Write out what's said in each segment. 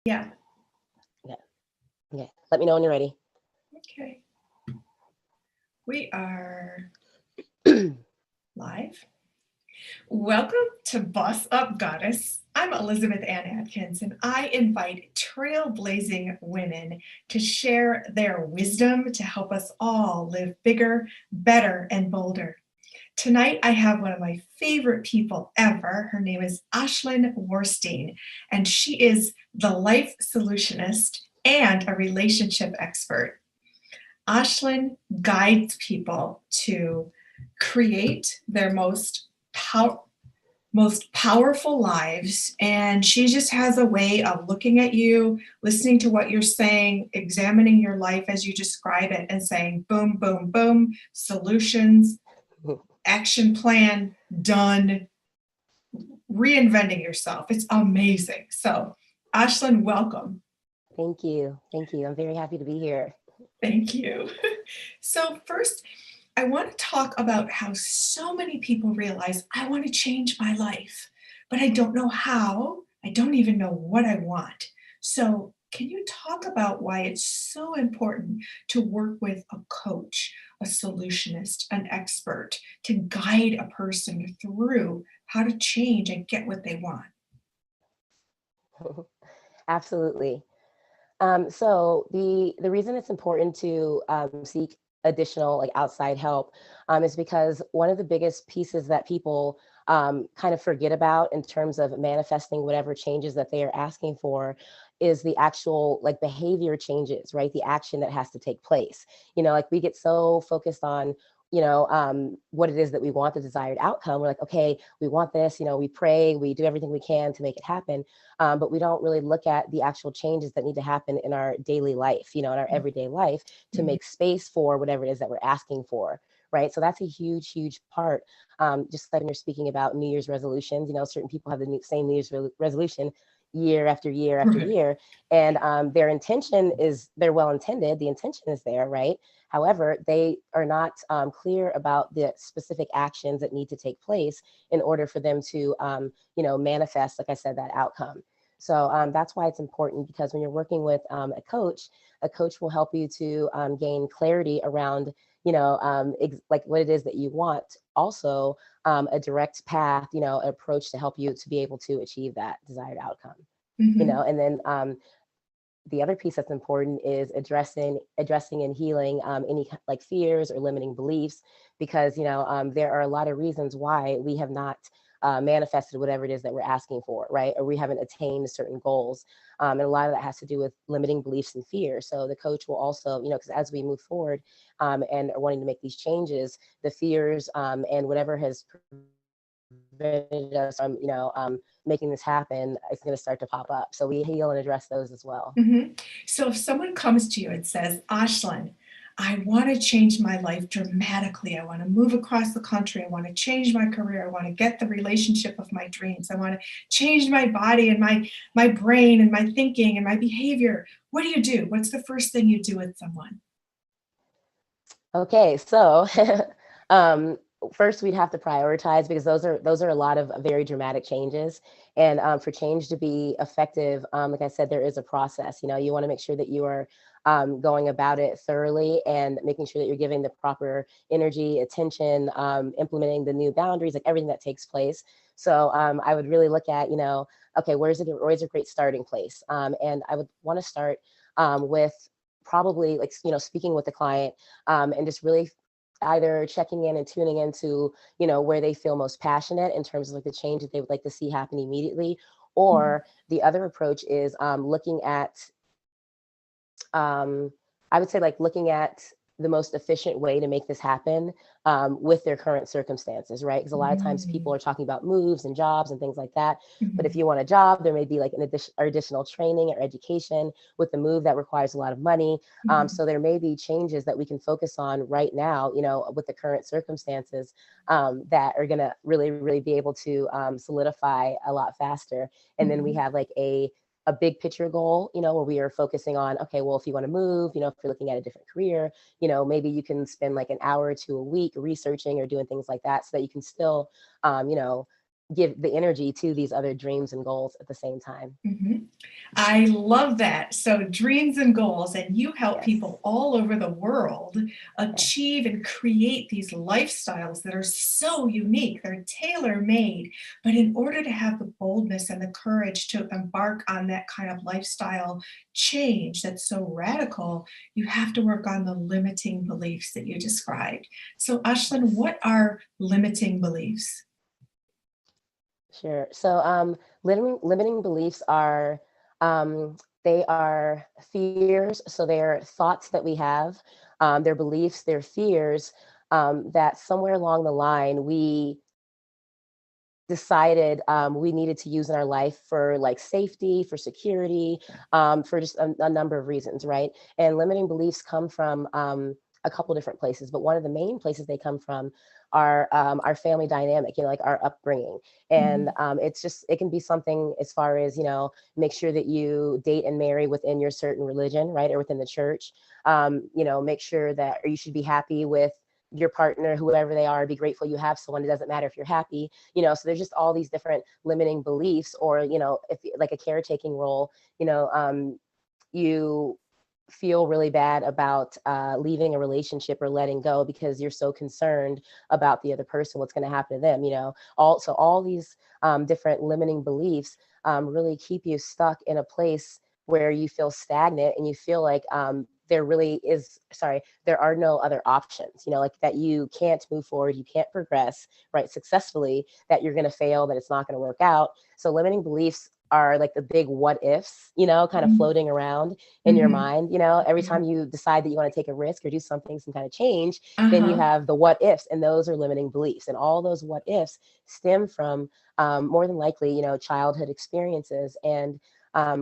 Yeah. Okay. Okay. Let me know when you're ready. Okay. We are live. Welcome to Boss Up Goddess. I'm Elizabeth Ann Atkins, and I invite trailblazing women to share their wisdom to help us all live bigger, better, and bolder. Tonight, I have one of my favorite people ever. Her name is Ashlan Warsteane, and she is the life solutionist and a relationship expert. Ashlan guides people to create their most powerful lives, and she just has a way of looking at you, listening to what you're saying, examining your life as you describe it, and saying boom, boom, boom, solutions, action plan, done, reinventing yourself. It's amazing. So Ashlan, welcome. Thank you. Thank you. I'm very happy to be here. Thank you. So first, I want to talk about how so many people realize I want to change my life, but I don't know how. I don't even know what I want. So, can you talk about why it's so important to work with a coach, a solutionist, an expert to guide a person through how to change and get what they want? Absolutely. So the reason it's important to seek additional like outside help is because one of the biggest pieces that people kind of forget about in terms of manifesting whatever changes that they are asking for is the actual like behavior changes, right? The action that has to take place. Like we get so focused on what it is that we want, the desired outcome. We're like, okay, we want this, we pray, we do everything we can to make it happen, but we don't really look at the actual changes that need to happen in our daily life, in our everyday life to Mhm. make space for whatever it is that we're asking for. Right. So that's a huge, huge part. Just like when you're speaking about New Year's resolutions, certain people have the same New Year's resolution year after year after Right. year. And their intention is, they're well intended. The intention is there. Right. However, they are not clear about the specific actions that need to take place in order for them to, manifest, like I said, that outcome. So that's why it's important, because when you're working with a coach will help you to gain clarity around, like what it is that you want. Also, a direct path, approach to help you to be able to achieve that desired outcome. Mhm. And then the other piece that's important is addressing and healing any like fears or limiting beliefs, because there are a lot of reasons why we have not manifested whatever it is that we're asking for, right? Or we haven't attained certain goals, and a lot of that has to do with limiting beliefs and fear. So the coach will also, because as we move forward and are wanting to make these changes, the fears and whatever has prevented us from making this happen is going to start to pop up. So we heal and address those as well. Mhm. So if someone comes to you and says, Ashlan, I want to change my life dramatically. I want to move across the country. I want to change my career. I want to get the relationship of my dreams. I want to change my body and my brain and my thinking and my behavior. What do you do? What's the first thing you do with someone? Okay, so um, first we'd have to prioritize, because those are a lot of very dramatic changes, and for change to be effective, like I said, there is a process. You want to make sure that you are going about it thoroughly and making sure that you're giving the proper energy, attention, implementing the new boundaries, like everything that takes place. So I would really look at, okay, where's a great starting place, and I would want to start with probably like speaking with the client and just really either checking in and tuning into where they feel most passionate in terms of like the change that they would like to see happen immediately. Mhm. Or the other approach is looking at um, I would say like looking at the most efficient way to make this happen with their current circumstances, right? Because a lot of times people Mm. are talking about moves and jobs and things like that. But if Mhm. you want a job, there may be like an additional training or education with the move that requires a lot of money. Mhm. So there may be changes that we can focus on right now, with the current circumstances that are going to really, really be able to solidify a lot faster. And then we Mhm. have like a big picture goal, where we are focusing on, okay, well, if you want to move, if you're looking at a different career, maybe you can spend like an hour or two a week researching or doing things like that so that you can still, give the energy to these other dreams and goals at the same time. Mhm. I love that. So, dreams and goals, and you help Yes. people all over the world Yes. achieve and create these lifestyles that are so unique. They're tailor made. But in order to have the boldness and the courage to embark on that kind of lifestyle change that's so radical, you have to work on the limiting beliefs that you described. So, Ashlan, Yes. what are limiting beliefs? Sure. So, limiting beliefs are, they are fears. So they're thoughts that we have, they're beliefs, they're fears, that somewhere along the line we decided we needed to use in our life for like safety, for security, for just a number of reasons, right? And limiting beliefs come from a couple different places, but one of the main places they come from are our family dynamic, you know, like our upbringing. And Mhm, it's just, it can be something as far as, you know, make sure that you date and marry within your certain religion, right? Or within the church. You know, make sure that, or you should be happy with your partner, whoever they are, be grateful you have someone. It doesn't matter if you're happy, you know. So there's just all these different limiting beliefs, or, you know, if like a caretaking role, you know, you feel really bad about leaving a relationship or letting go because you're so concerned about the other person, what's going to happen to them, you know. All these different limiting beliefs really keep you stuck in a place where you feel stagnant, and you feel like there really is, sorry, there are no other options, you know, like that you can't move forward, you can't progress, right, successfully, that you're going to fail, that it's not going to work out. So limiting beliefs are like the big what ifs, you know, kind of mhm, floating around in your mhm, mind. You know, every mhm. time you decide that you want to take a risk or do something, some kind of change, then you Uh-huh. have the what ifs, and those are limiting beliefs. And all those what ifs stem from more than likely, you know, childhood experiences. And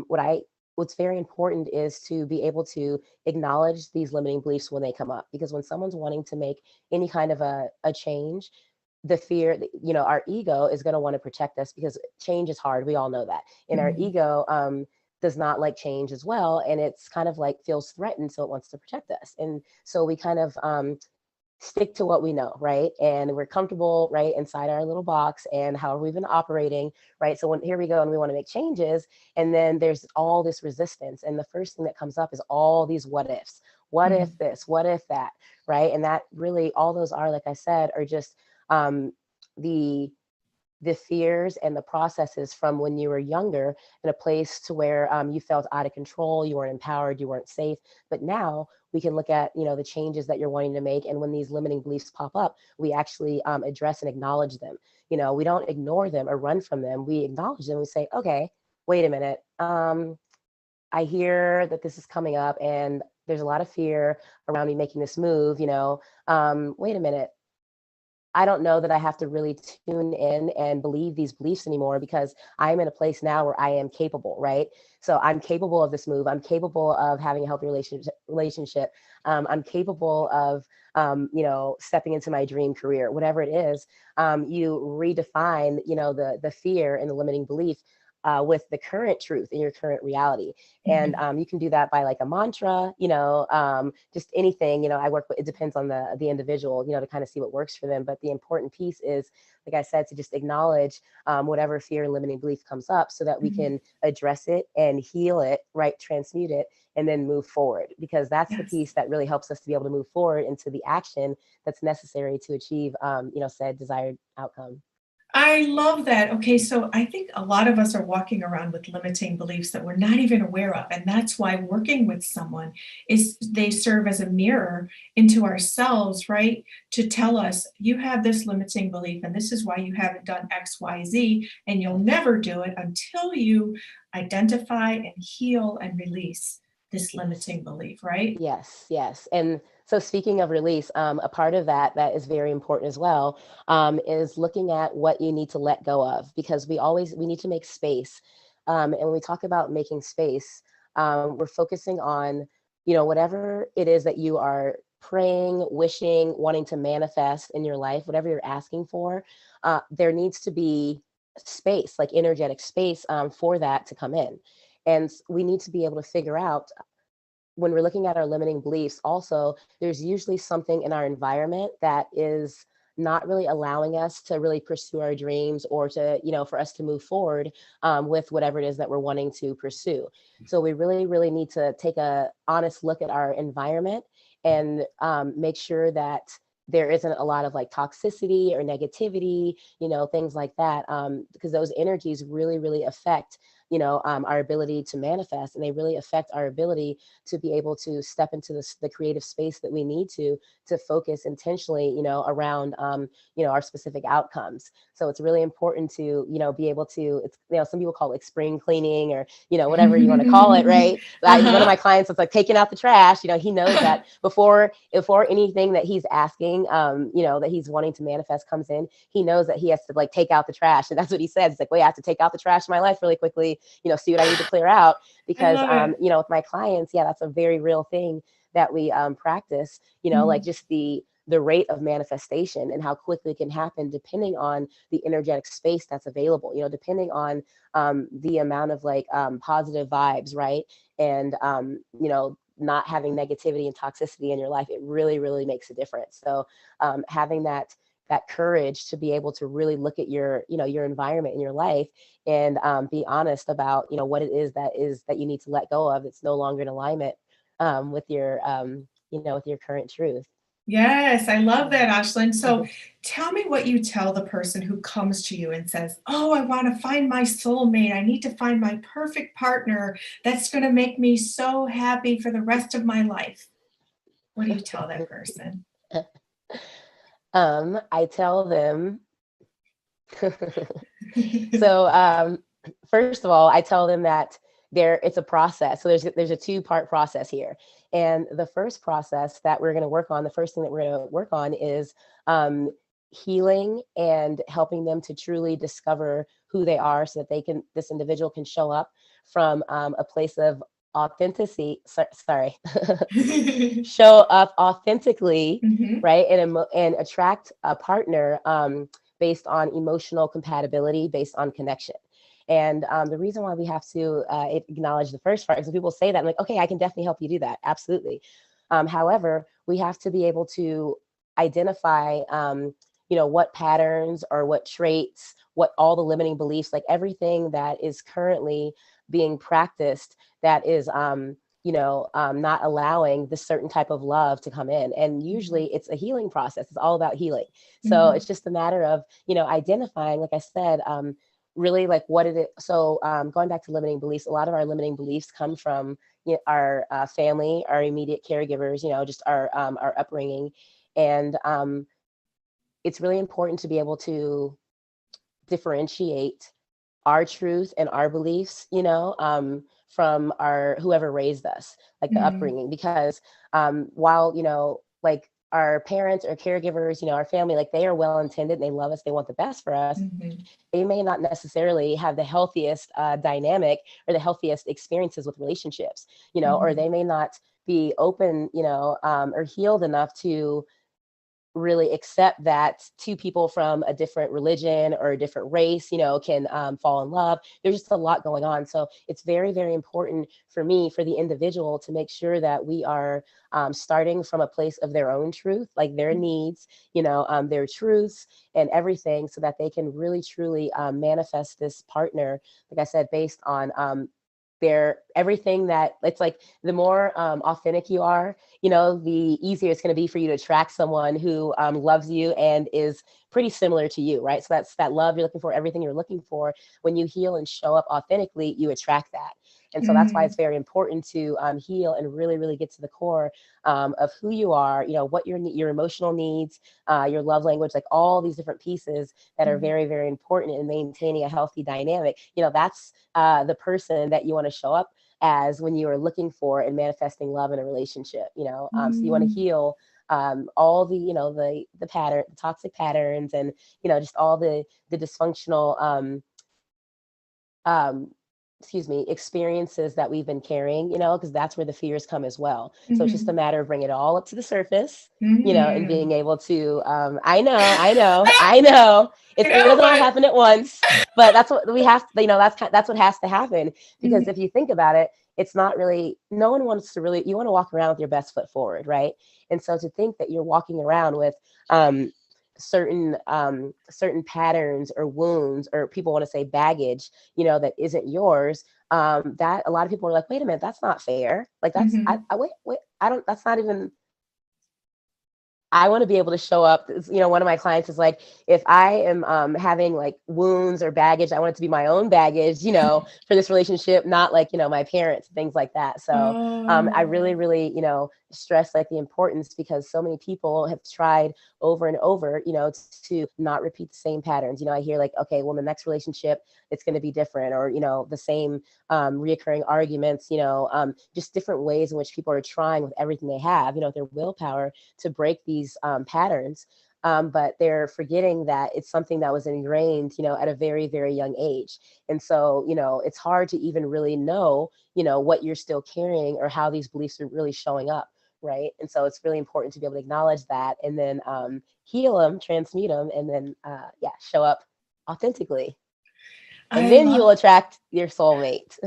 what I what's very important is to be able to acknowledge these limiting beliefs when they come up, because when someone's wanting to make any kind of a change, the fear, you know, our ego is going to want to protect us, because change is hard, we all know that. And our Mhm. ego does not like change as well, and it's kind of like feels threatened, so it wants to protect us. And so we kind of stick to what we know, right? And we're comfortable, right, inside our little box and how we've been operating, right? So when here we go and we want to make changes, and then there's all this resistance, and the first thing that comes up is all these what ifs. What if Mhm. this? What if that? Right? And that really, all those are, like I said, are just um, the the fears and the processes from when you were younger, in a place to where you felt out of control, you weren't empowered, you weren't safe. But now we can look at, you know, the changes that you're wanting to make, and when these limiting beliefs pop up, we actually address and acknowledge them. You know, we don't ignore them or run from them, we acknowledge them. We say, okay, wait a minute, I hear that this is coming up, and there's a lot of fear around me making this move, you know. Wait a minute, I don't know that I have to really tune in and believe these beliefs anymore, because I'm in a place now where I am capable, right? So I'm capable of this move. I'm capable of having a healthy relationship. I'm capable of, you know, stepping into my dream career, whatever it is. You redefine, you know, the fear and the limiting belief with the current truth in your current reality. And Mhm. you can do that by like a mantra, you know, just anything. You know, I work with, it depends on the individual, you know, to kind of see what works for them. But the important piece is, like I said, to just acknowledge whatever fear and limiting belief comes up, so that we Mhm. can address it and heal it, right, transmute it, and then move forward, because that's the Yes. piece that really helps us to be able to move forward into the action that's necessary to achieve, you know, said desired outcome. I love that. Okay, so I think a lot of us are walking around with limiting beliefs that we're not even aware of. And that's why working with someone is they serve as a mirror into ourselves, right? To tell us, you have this limiting belief, and this is why you haven't done X, Y, Z, and you'll Yes. never do it until you identify and heal and release this Yes. limiting belief, right? Yes, yes. And so, speaking of release, a part of that that is very important as well, is looking at what you need to let go of, because we need to make space. And when we talk about making space, we're focusing on, you know, whatever it is that you are praying, wishing, wanting to manifest in your life, whatever you're asking for. There needs to be space, like energetic space, for that to come in. And we need to be able to figure out, when we're looking at our limiting beliefs, also, there's usually something in our environment that is not really allowing us to really pursue our dreams, or to, for us to move forward with whatever it is that we're wanting to pursue. So we really, really need to take a honest look at our environment, and make sure that there isn't a lot of like toxicity or negativity, things like that, because those energies really, really affect, our ability to manifest, and they really affect our ability to be able to step into the creative space that we need to focus intentionally, around, our specific outcomes. So it's really important to, be able to, it's, some people call it like spring cleaning, or, whatever you want to call it, right? One of my clients was like taking out the trash. He knows that before anything that he's asking, that he's wanting to manifest comes in, he knows that he has to like take out the trash. And that's what he says. It's like, wait, I have to take out the trash in my life really quickly, see what I need to clear out. I Because, love it. with my clients, yeah, that's a very real thing that we practice, like just the rate of manifestation and how quickly it can happen depending on the energetic space that's available, depending on the amount of like positive vibes, right? And, not having negativity and toxicity in your life, it really, really makes a difference. So having that courage to be able to really look at your environment in your life, and be honest about, what it is that you need to let go of. It's no longer in alignment with your, with your current truth. Yes, I love Yeah. that, Ashlan. So tell me what you tell the person who comes to you and says, "Oh, I want to find my soulmate. I need to find my perfect partner that's going to make me so happy for the rest of my life." What do you tell that person? I tell them, so first of all, I tell them that it's a process. So there's a two-part process here. And the first process that we're going to work on, the first thing that we're going to work on is healing and helping them to truly discover who they are, so that this individual can show up from a place of authenticity, sorry, show up authentically, Mhm. right? And attract a partner based on emotional compatibility, based on connection. And the reason why we have to acknowledge the first part is when people say that, I'm like, okay, I can definitely help you do that. Absolutely. However, we have to be able to identify, what patterns or what traits, what all the limiting beliefs, like everything that is currently being practiced that is, not allowing this certain type of love to come in. And usually Mhm. it's a healing process. It's all about healing. So Mhm. it's just a matter of, identifying, like I said, really like what it is. So going back to limiting beliefs, a lot of our limiting beliefs come from, our family, our immediate caregivers, just our upbringing. And it's really important to be able to differentiate our truth and our beliefs, from our whoever raised us, like the Mhm. upbringing. Because while, like our parents or caregivers, our family, like they are well intended and they love us, they want the best for us, Mhm. they may not necessarily have the healthiest dynamic or the healthiest experiences with relationships, or Mhm. they may not be open, or healed enough to really accept that two people from a different religion or a different race, can fall in love. There's just a lot going on. So it's very, very important for me, for the individual, to make sure that we are starting from a place of their own truth, like their needs, their truths and everything, so that they can really, truly manifest this partner, like I said, based on their everything. That it's like the more authentic you are, the easier it's going to be for you to attract someone who loves you and is pretty similar to you, right? So that's that love you're looking for, everything you're looking for. When you heal and show up authentically, you attract that. And so that's why it's Mhm. very important to heal and really, really get to the core of who you are, what your emotional needs, your love language, like all these different pieces that are Mhm. very, very important in maintaining a healthy dynamic. That's the person that you want to show up as when you are looking for and manifesting love in a relationship. So you want to Mm. heal all the the toxic patterns, and just all the dysfunctional um excuse me, experiences that we've been carrying, because that's where the fears come as well. So it's just a Mhm. matter of bringing it all up to the surface, and being Mhm. able to I know I it know, doesn't all but happen at once, but that's what we have to, that's what has to happen. Because Mhm. if you think about it, it's not really, no one wants to really, you want to walk around with your best foot forward, right? And so to think that you're walking around with certain patterns or wounds, or people want to say baggage, that isn't yours, that a lot of people are like, wait a minute, that's not fair. Like Mhm. I wait, I don't, that's not even, I want to be able to show up. One of my clients is like, if I am having like wounds or baggage, I want it to be my own baggage, for this relationship, not like, my parents, things like that. So I really, Oh. really, stress like the importance, because so many people have tried over and over, to not repeat the same patterns. I hear like, okay, well, in the next relationship, it's going to be different, or, the same reoccurring arguments, just different ways in which people are trying with everything they have, their willpower to break these patterns. But they're forgetting that it's something that was ingrained, at a very, very young age. And so, it's hard to even really know, what you're still carrying, or how these beliefs are really showing up. Right. And so it's really important to be able to acknowledge that, and then heal them, transmute them, and then, yeah, show up authentically. And I then you'll love. attract your soulmate.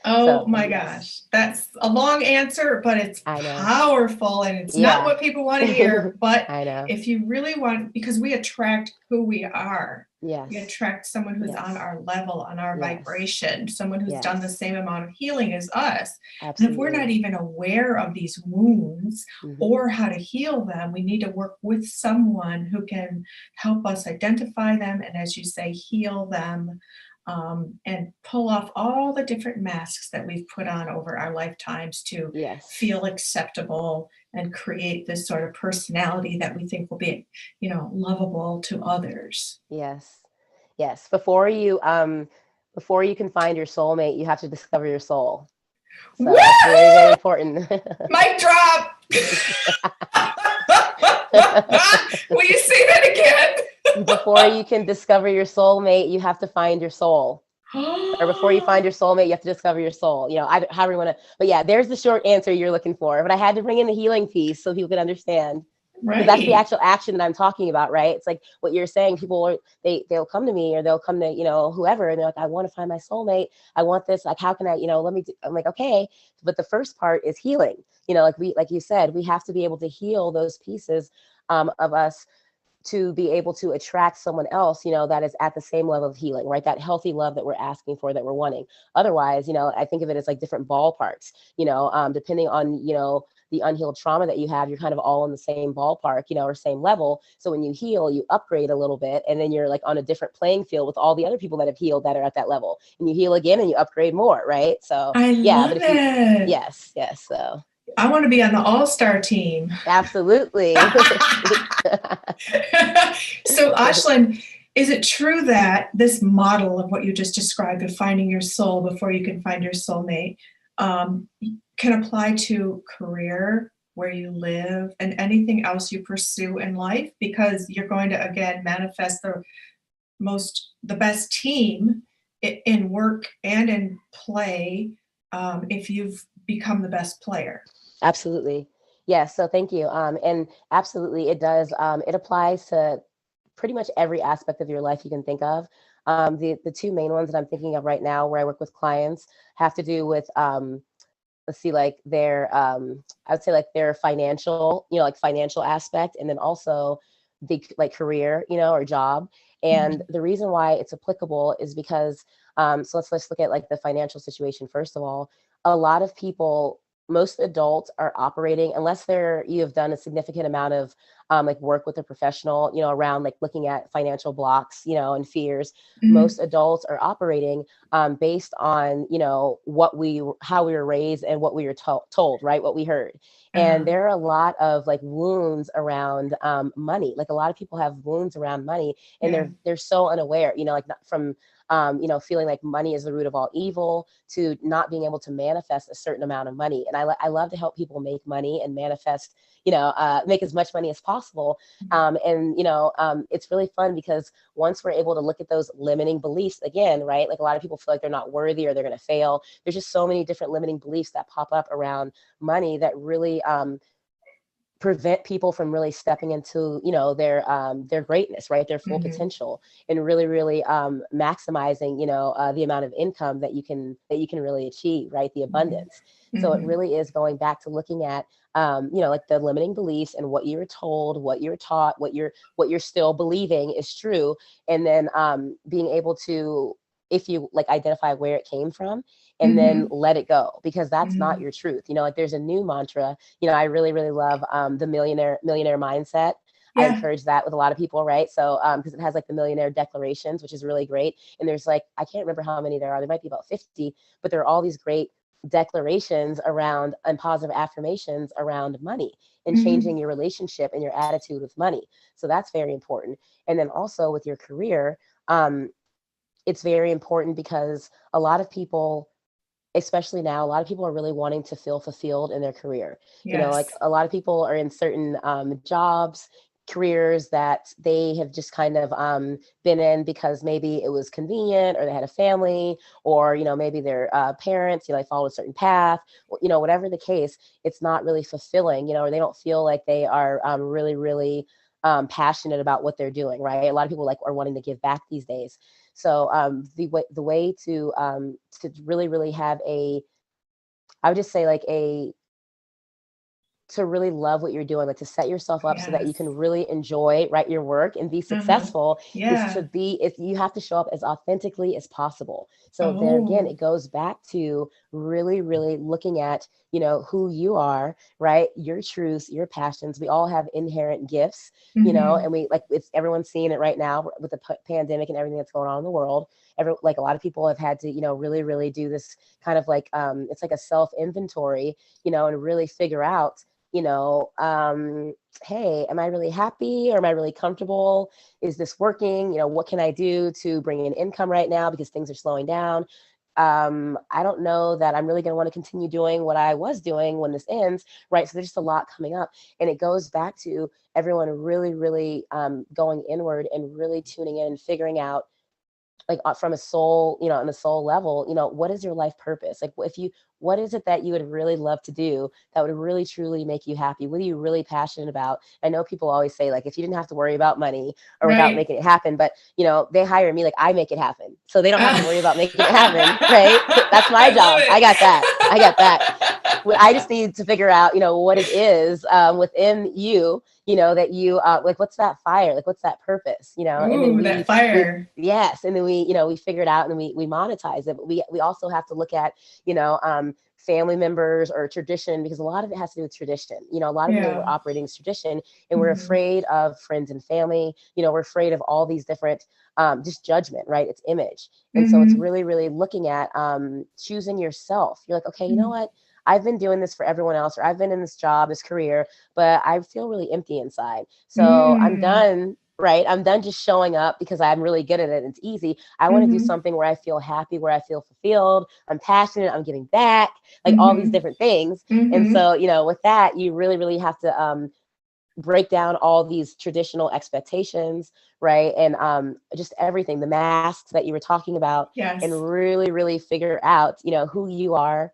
Oh So, my yes, gosh. That's a long answer, but it's I know. powerful and it's not Yeah. what people want to hear. But I know. if you really want, because we attract who we are, we Yes. attract someone who's on Yes. our level, on our Yes. vibration, someone who's done the Yes. same amount of healing as us. And if we're not Absolutely. even aware of these wounds Hmm. or how to heal them, we need to work with someone who can help us identify them and, as you say, heal them, and pull off all the different masks that we've put on over our lifetimes to Yes. feel acceptable and create this sort of personality that we think will be, lovable to others. Yes. Yes. Before you can find your soulmate, you have to discover your soul. So that's very, very Woo! important. Mic drop. Will you say that Before you can discover your soulmate, you have to find your soul. Or before you find again? your soulmate, you have to discover your soul. However you want to. But yeah, there's the short answer you're looking for. But I had to bring in the healing piece so people could understand, because that's the Right. actual action that I'm talking about, right? It's like what you're saying. People are they'll come to me, or they'll come to whoever, and they're like, I want to find my soulmate. I want this. Like, how can I? Let me. I'm like, okay, but the first part is healing. Like you said, we have to be able to heal those pieces of us to be able to attract someone else, that is at the same level of healing, right? That healthy love that we're asking for, that we're wanting. Otherwise, I think of it as like different ballparks, depending on, the unhealed trauma that you have, you're kind of all in the same ballpark, or same level. So when you heal, you upgrade a little bit, and then you're like on a different playing field with all the other people that have healed that are at that level. And you heal again and you upgrade more, right? So I yeah, but love if you, it. yes, yes, so I want to be on the all-star team. absolutely. So, Ashlan, is it true that this model of what you just described of finding your soul before you can find your soulmate, um, can apply to career, where you live, and anything else you pursue in life? Because you're going to again manifest the best team in work and in play, if you've become the best player. Absolutely. Yes. So thank you. And absolutely, it does. It applies to pretty much every aspect of your life you can think of. The two main ones that I'm thinking of right now, where I work with clients, have to do with let's see, like their I would say like their financial, like financial aspect, and then also the like career, or job. And Mhm. the reason why it's applicable is because so let's look at like the financial situation first of all. A lot of people, most adults are operating, unless you have done a significant amount of like work with a professional, around like looking at financial blocks, and fears. Mhm. Most adults are operating based on how we were raised and what we were told, right, what we heard. And Uh-huh. there are a lot of like wounds around money. Like a lot of people have wounds around money, and Yeah. they're so unaware, like not from feeling like money is the root of all evil, to not being able to manifest a certain amount of money. And I love to help people make money and manifest, make as much money as possible. And it's really fun, because once we're able to look at those limiting beliefs again, right? Like a lot of people feel like they're not worthy, or they're going to fail. There's just so many different limiting beliefs that pop up around money that really prevent people from really stepping into their greatness, right, their full Mhm. potential, and really, really maximizing the amount of income that you can really achieve, right, the Mhm. abundance. So it Mhm. really is going back to looking at, like the limiting beliefs and what you were told, what you're taught, what you're still believing is true, and then being able to, if you like, identify where it came from, and then Mhm. let it go, because that's not Mhm. your truth. Like there's a new mantra. I really really love the millionaire mindset. I Yeah. encourage that with a lot of people, right? So because it has like the millionaire declarations, which is really great. And there's like, I can't remember how many there are. There might be about 50, but there are all these great declarations around and positive affirmations around money and changing Mhm. your relationship and your attitude with money. So that's very important. And then also with your career, um, it's very important because a lot of people, especially now, a lot of people are really wanting to feel fulfilled in their career. Like Yes. a lot of people are in certain jobs, careers that they have just kind of been in because maybe it was convenient, or they had a family, or maybe their parents, they followed a certain path, whatever the case. It's not really fulfilling, or they don't feel like they are really really passionate about what they're doing, right? A lot of people like are wanting to give back these days. So the way to really really have a, I would just say like a, to really love what you're doing, like to set yourself up so that you can Yes. really enjoy, right, your work and be Uh-huh. successful, is to Yeah. be, if you have to show up as authentically as possible. So there again, Oh. it goes back to really really looking at, who you are, right? Your truths, your passions. We all have inherent gifts, Mhm. and we, like, it's, everyone's seeing it right now with the pandemic and everything that's going on in the world. Like a lot of people have had to, really really do this kind of like, it's like a self inventory, and really figure out, you know, hey, am I really happy, or am I really comfortable? Is this working? What can I do to bring in income right now because things are slowing down? I don't know that I'm really going to want to continue doing what I was doing when this ends, right? So there's just a lot coming up. And it goes back to everyone really, really going inward and really tuning in and figuring out, like, from a soul, on a soul level, what is your life purpose? Like, if you, what is it that you would really love to do that would really truly make you happy? What are you really passionate about? I know people always say, like, if you didn't have to worry about money or without Right. making it happen, but they hire me, like, I make it happen, so they don't have to Ah. worry about making it happen, right? That's my I love job. I got that. I got that. it. I just need to figure out, what it is within you, that you, like, what's that fire? Like, what's that purpose? And then Ooh, that we fire. yes, and then we figure it out, and then we monetize it. But we also have to look at, family members or tradition, because a lot of it has to do with tradition. A lot of the way we're Yeah. operating is tradition, and we're Mhm. afraid of friends and family. We're afraid of all these different, just judgment, right? It's image. And so it's Mhm. really really looking at choosing yourself. You're like, okay, you know Mhm. what, I've been doing this for everyone else, or I've been in this job, this career, but I feel really empty inside. So I'm Mm. done, right? I'm done just showing up because I'm really good at it. It's easy. I want to do Mhm. something where I feel happy, where I feel fulfilled, I'm passionate, I'm giving back, like all these Mhm. different things. And Mhm. so, with that, you really, really have to break down all these traditional expectations, right? And just everything, the masks that you were talking about, Yes. and really, really figure out, who you are,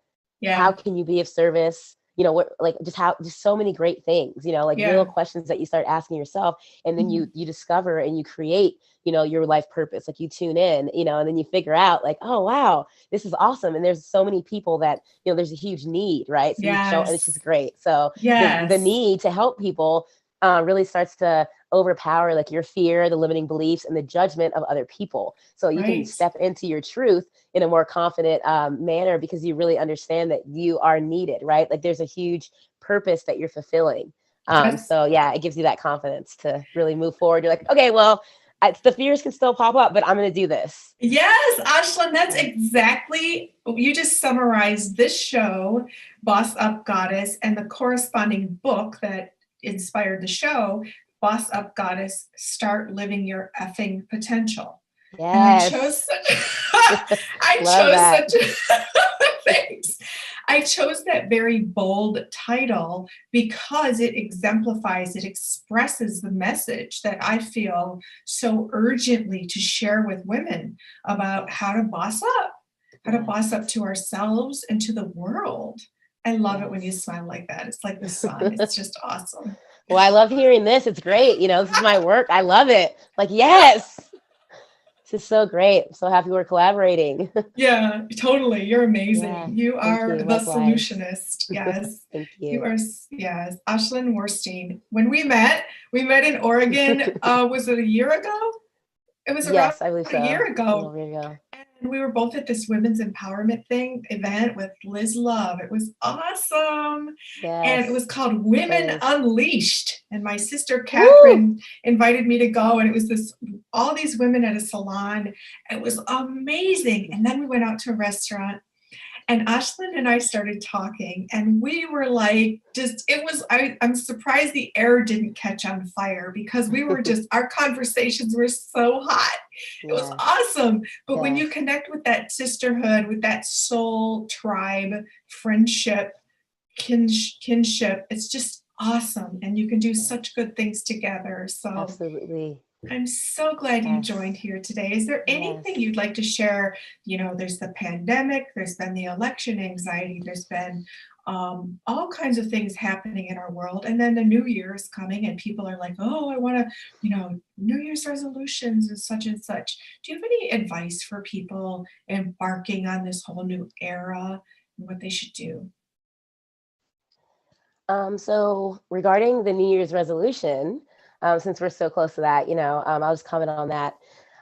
how Yeah. can you be of service, what, like, just how, just so many great things, like real Yeah. questions that you start asking yourself. And then you Mhm. you discover and you create, your life purpose. Like, you tune in, and then you figure out, like, oh wow, this is awesome, and there's so many people that, there's a huge need, right? So you show, and it's just Yes. great. So the Yes. need to help people really starts to overpower, like, your fear, the limiting beliefs, and the judgment of other people. So you can Right. step into your truth in a more confident manner, because you really understand that you are needed, right? Like, there's a huge purpose that you're fulfilling. That's So yeah, it gives you that confidence to really move forward. You're like, okay, well, the fears can still pop up, but I'm going to do this. yes, Ashlan, that's Yeah. exactly, you just summarized this show, Boss Up Goddess, and the corresponding book that inspired the show, Boss Up Goddess, Start Living Your Effing Potential. And I Yes. chose such I Love chose that. such thanks. I chose that very bold title because it exemplifies, it expresses the message that I feel so urgently to share with women about how to boss Yes. up to ourselves and to the world. I love it when you Yes. smile like that. It's like the sun. It's just awesome. Well, I love hearing this. It's great. This is my work. I love it. Like, yes. is so great. I'm so happy we're collaborating. Yeah, totally. You're Yeah, amazing. You thank are you. the Likewise. solutionist. Yes. Thank You you. are, yes. Ashlan Warsteane. When we met in Oregon, was it a year ago? It was around Yes, I believe a year so. A ago. little bit ago. And we were both at this women's empowerment event with Liz Love. It was awesome. And it was Yes, called it Women was. Unleashed. And my sister Woo! Catherine invited me to go. And it was all these women at a salon. It was amazing. And then we went out to a restaurant and Ashlyn and I started talking, and we were like, I'm surprised the air didn't catch on fire because we were just, our conversations were so hot. It was Yes, awesome. But when you yes, connect with that sisterhood, with that soul tribe, friendship, kinship, it's just awesome. And you can do yes, such good things together. So absolutely. I'm so glad you joined Yes, here today. Is there anything yes. you'd like to share? You know, there's the pandemic, there's been the election anxiety, there's been all kinds of things happening in our world. And then the new year is coming, and people are like, oh, I want to, New Year's resolutions and such and such. Do you have any advice for people embarking on this whole new era and what they should do? So regarding the New Year's resolution, since we're so close to that, I'll just comment on that.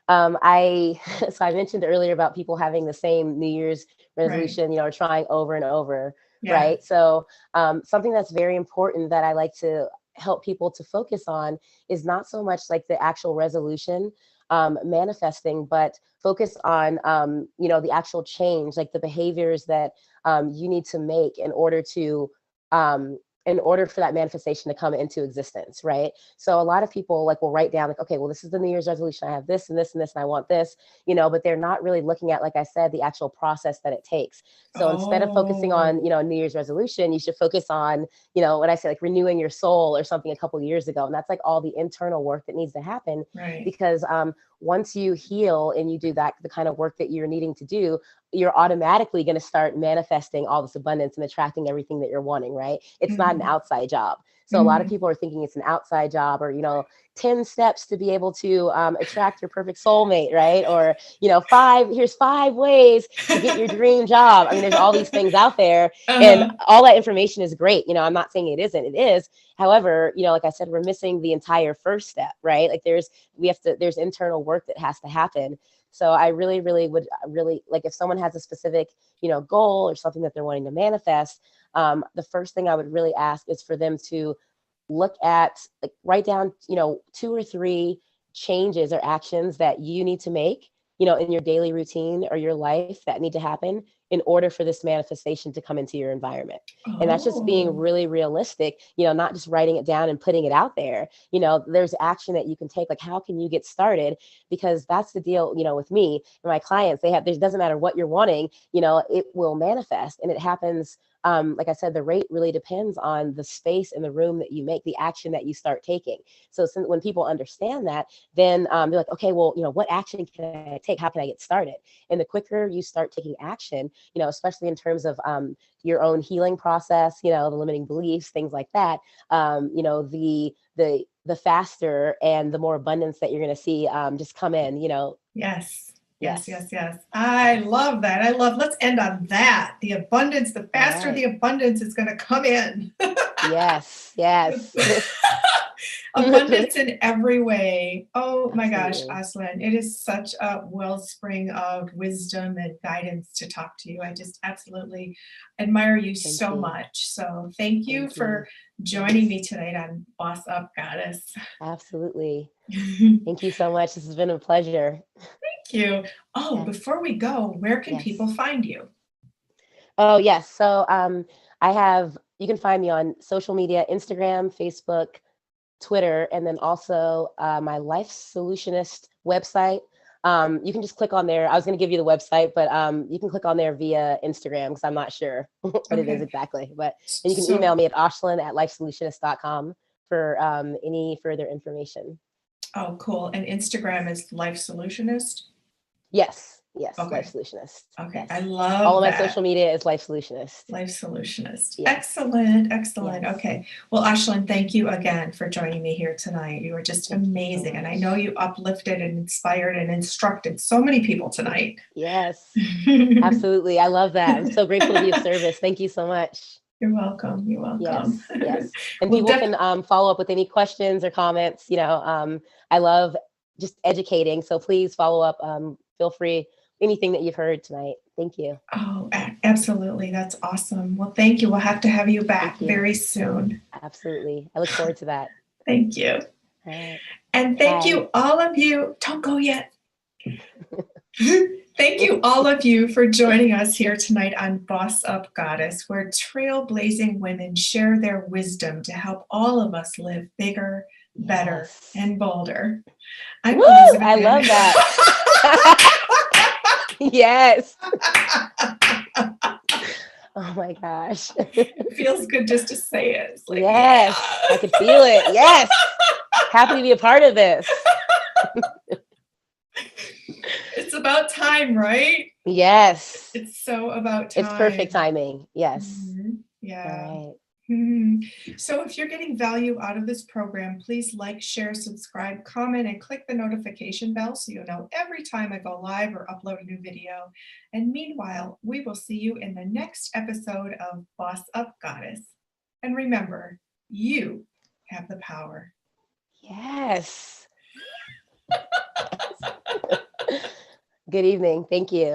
I so I mentioned earlier about people having the same New Year's Right. resolution, or trying over and over, Yeah. right? So something that's very important that I like to help people to focus on is not so much like the actual resolution manifesting, but focus on the actual change, like the behaviors that you need to make um, in order for that manifestation to come into existence, right? So a lot of people like will write down like, okay, well, this is the New Year's resolution. I have this and this and this, and I want this, but they're not really looking at, like I said, the actual process that it takes. So instead of focusing on, Oh, New Year's resolution, you should focus on, what I say, like renewing your soul or something a couple of years ago. And that's like all the internal work that needs to happen right. because once you heal and you do that, the kind of work that you're needing to do, you're automatically going to start manifesting all this abundance and attracting everything that you're wanting, right? It's not an Hmm. outside job. So a lot of Hmm. people are thinking it's an outside job or, 10 steps to be able to attract your perfect soulmate, right? Or, here's 5 ways to get your dream job. I mean, there's all these things out there and Uh-huh. all that information is great. I'm not saying it isn't, it is. However, like I said, we're missing the entire first step, right? Like there's internal work that has to happen. So I really, really would really like if someone has a specific, goal or something that they're wanting to manifest. The first thing I would really ask is for them to look at, like, write down, 2 or 3 changes or actions that you need to make, in your daily routine or your life that need to happen in order for this manifestation to come into your environment. And that's just being Oh, really realistic, not just writing it down and putting it out there. There's action that you can take. Like, how can you get started? Because that's the deal, with me and my clients. There doesn't matter what you're wanting, it will manifest. And it happens, like I said, the rate really depends on the space in the room that you make, the action that you start taking. So when people understand that, then they're like, okay, well, what action can I take? How can I get started? And the quicker you start taking action, especially in terms of your own healing process, the limiting beliefs, things like that, the faster and the more abundance that you're going to see just come in, yes. Yes, yes, yes, yes. I yes, love that. Let's end on that. The abundance, the all faster the right, abundance is going to come in. yes, yes. Abundance in every way. Oh my gosh, Absolutely. Aslan, it is such a wellspring of wisdom and guidance to talk to you. I just absolutely admire you Thank so you. much. So thank you Thank for you. joining Yes, me tonight on Boss Up Goddess. absolutely. Thank you so much. This has been a pleasure. Thank you. Oh, Yes, before we go, where can people yes. find you? Oh, yes. So you can find me on social media, Instagram, Facebook, Twitter, and then also my Life Solutionist website. You can just click on there. I was going to give you the website, but you can click on there via Instagram because I'm not sure what it is Okay. exactly. But and you can email So, me at ashlan@lifesolutionist.com for any further information. oh, cool. And Instagram is Life Solutionist. Yes. Yes, Okay. Life Solutionist. Okay. I Yes. All love of my that. social media is Life Solutionist. Life Solutionist. Yes. Excellent. Excellent. Yes. Okay. Well, Ashlan, thank you again for joining me here tonight. You were just Thank you so amazing. And I know much. you uplifted and inspired and instructed so many people tonight. Yes, absolutely. I love that. I'm so grateful to be of service. Thank you so much. You're welcome. You're welcome. Yes, yes. And Well, people can follow up with any questions or comments. I love just educating. So please follow up. Feel free, anything that you've heard tonight. Thank you. oh, absolutely. That's awesome. Well, thank you. We'll have to have you back Thank you. very soon. Absolutely. I look forward to that. Thank you. All right. And thank Bye. you, all of you. Don't go yet. Thank you, all of you, for joining us here tonight on Boss Up Goddess, where trailblazing women share their wisdom to help all of us live bigger, better, Yes. and bolder. I'm Woo! Elizabeth I Ann. love that. Yes. Oh my gosh. It feels good just to say it. It's like, Yes. yeah. I could feel it. Yes. Happy to be a part of this. It's about time, right? Yes. It's so about time. It's perfect timing. Yes. Yeah. All right. So if you're getting value out of this program, please like, share, subscribe, comment, and click the notification bell so you'll know every time I go live or upload a new video. And meanwhile, we will see you in the next episode of Boss Up Goddess. And remember, you have the power. Yes. Good evening. Thank you.